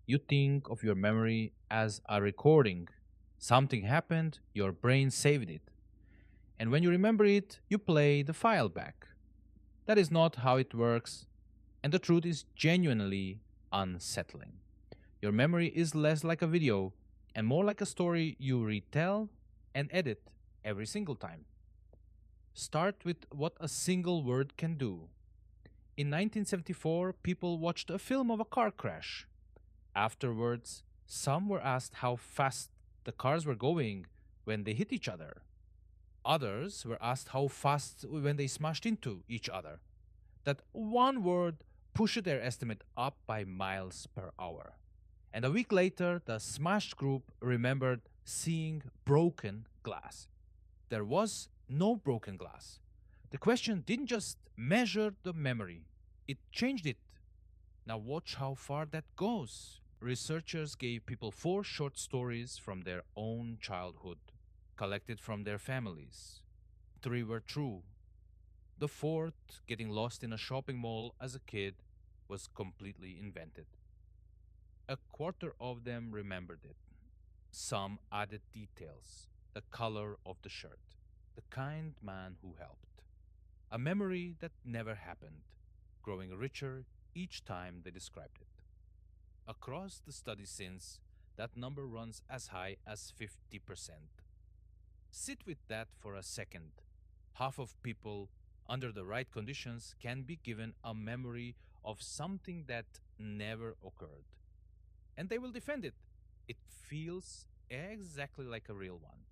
You think of your memory as a recording. Something happened, your brain saved it. And when you remember it, you play the file back. That is not how it works, and the truth is genuinely unsettling. Your memory is less like a video and more like a story you retell and edit every single time. Start with what a single word can do. In 1974, people watched a film of a car crash. Afterwards, some were asked how fast the cars were going when they hit each other. Others were asked how fast when they smashed into each other. That one word pushed their estimate up by miles per hour. And a week later, the smashed group remembered seeing broken glass. There was no broken glass. The question didn't just measure the memory, it changed it. Now, watch how far that goes. Researchers gave people four short stories from their own childhood, collected from their families. Three were true. The fourth, getting lost in a shopping mall as a kid, was completely invented. A quarter of them remembered it. Some added details, the color of the shirt, the kind man who helped. A memory that never happened, growing richer each time they described it. Across the study since, that number runs as high as 50%. Sit with that for a second. Half of people, under the right conditions, can be given a memory of something that never occurred. And they will defend it. It feels exactly like a real one.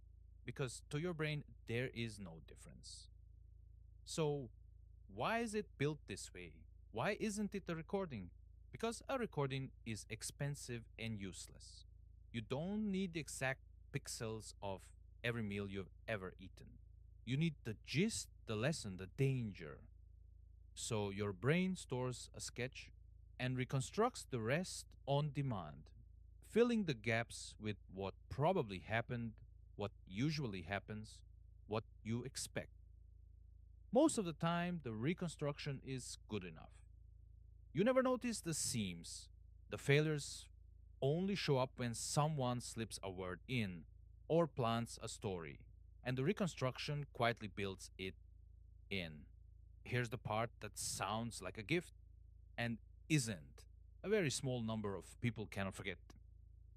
Because to your brain, there is no difference. So, why is it built this way? Why isn't it a recording? Because a recording is expensive and useless. You don't need the exact pixels of every meal you've ever eaten. You need the gist, the lesson, the danger. So your brain stores a sketch and reconstructs the rest on demand, filling the gaps with what probably happened, what usually happens, what you expect. Most of the time, the reconstruction is good enough. You never notice the seams. The failures only show up when someone slips a word in or plants a story, and the reconstruction quietly builds it in. Here's the part that sounds like a gift and isn't. A very small number of people cannot forget.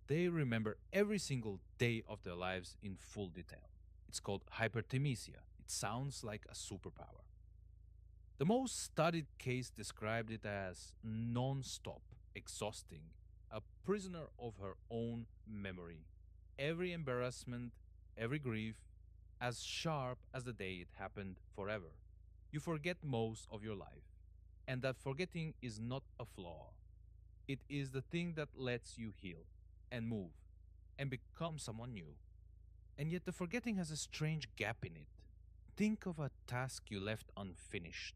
They remember every single day of their lives in full detail. It's called hyperthymesia. It sounds like a superpower. The most studied case described it as non stop, exhausting, a prisoner of her own memory. Every embarrassment, every grief, as sharp as the day it happened forever. You forget most of your life. And that forgetting is not a flaw. It is the thing that lets you heal and move and become someone new. And yet the forgetting has a strange gap in it. Think of a task you left unfinished.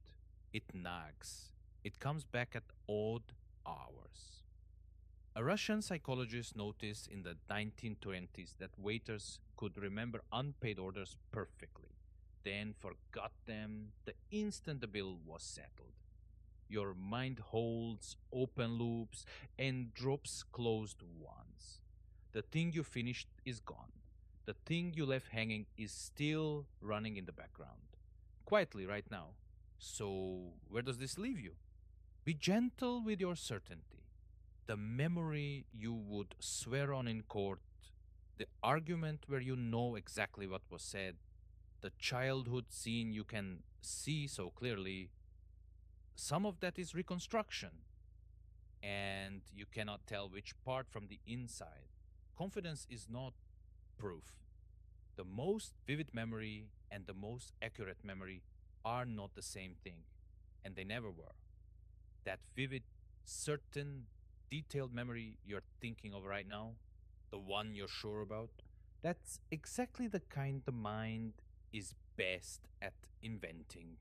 It nags. It comes back at odd hours. A Russian psychologist noticed in the 1920s that waiters could remember unpaid orders perfectly, then forgot them the instant the bill was settled. Your mind holds open loops and drops closed ones. The thing you finished is gone. The thing you left hanging is still running in the background, quietly right now. So, where does this leave you? Be gentle with your certainty. The memory you would swear on in court, the argument where you know exactly what was said, the childhood scene you can see so clearly, some of that is reconstruction, and you cannot tell which part from the inside. Confidence is not proof. The most vivid memory and the most accurate memory are not the same thing, and they never were. That vivid, certain, detailed memory you're thinking of right now, the one you're sure about, that's exactly the kind the mind is best at inventing.